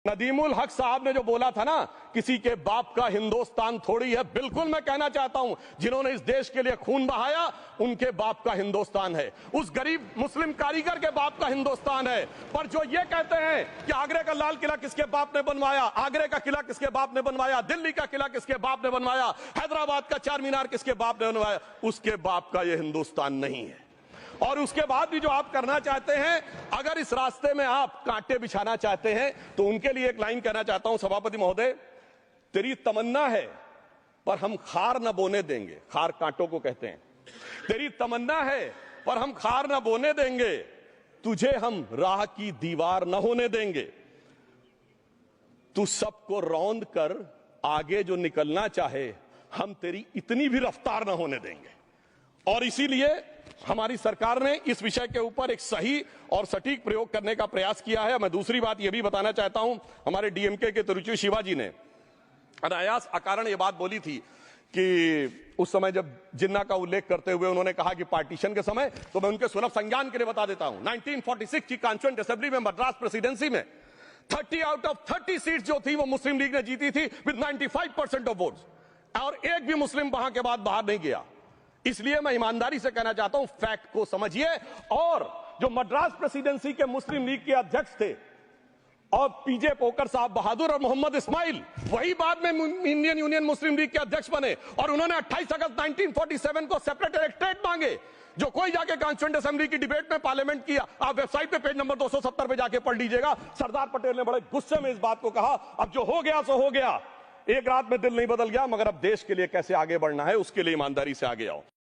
नदीमुल हक साहब ने जो बोला था ना, किसी के बाप का हिंदुस्तान थोड़ी है, बिल्कुल मैं कहना चाहता हूं, जिन्होंने इस देश के लिए खून बहाया उनके बाप का हिंदुस्तान है, उस गरीब मुस्लिम कारीगर के बाप का हिंदुस्तान है। पर जो ये कहते हैं कि आगरे का लाल किला किसके बाप ने बनवाया, आगरे का किला किसके बाप ने बनवाया, दिल्ली का किला किसके बाप ने बनवाया, हैदराबाद का चार मीनार किसके बाप ने बनवाया, उसके बाप का यह हिंदुस्तान नहीं है। और उसके बाद भी जो आप करना चाहते हैं, अगर इस रास्ते में आप कांटे बिछाना चाहते हैं, तो उनके लिए एक लाइन कहना चाहता हूं, सभापति महोदय, तेरी तमन्ना है पर हम खार न बोने देंगे, खार कांटों को कहते हैं, तेरी तमन्ना है पर हम खार न बोने देंगे, तुझे हम राह की दीवार न होने देंगे, तू सबको रौंद कर आगे जो निकलना चाहे, हम तेरी इतनी भी रफ्तार न होने देंगे। और इसीलिए हमारी सरकार ने इस विषय के ऊपर एक सही और सटीक प्रयोग करने का प्रयास किया है। मैं दूसरी बात यह भी बताना चाहता हूं, हमारे डीएमके के तिरुचि शिवाजी ने अनायास अकारण यह बात बोली थी कि उस समय जब जिन्ना का उल्लेख करते हुए उन्होंने कहा कि पार्टीशन के समय, तो मैं उनके सुलभ संज्ञान के लिए बता देता हूं, 1946 की कॉन्स्टिट्यूएंट असेंबली में मद्रास प्रेसिडेंसी में 30 आउट ऑफ 30 सीट जो थी वो मुस्लिम लीग ने जीती थी विद 95% ऑफ वोट्स, और एक भी मुस्लिम वहां के बाद बाहर नहीं गया। इसलिए मैं ईमानदारी से कहना चाहता हूं, फैक्ट को समझिए। और जो मद्रास प्रेसिडेंसी के मुस्लिम लीग के अध्यक्ष थे और पीजे पोकर साहब बहादुर और मोहम्मद इस्माइल, वही बाद में इंडियन यूनियन मुस्लिम लीग के अध्यक्ष बने, और उन्होंने 28 अगस्त 1947 को सेपरेट इलेक्टोरेट मांगे, जो कोई जाके कॉन्स्टिट्यूएंट असेंबली की डिबेट में पार्लियामेंट किया। आप वेबसाइट पे पेज नंबर 270 पे जाके पढ़ लीजिएगा। सरदार पटेल ने बड़े गुस्से में इस बात को कहा, अब जो हो गया सो हो गया, एक रात में दिल नहीं बदल गया, मगर अब देश के लिए कैसे आगे बढ़ना है उसके लिए ईमानदारी से आगे आओ।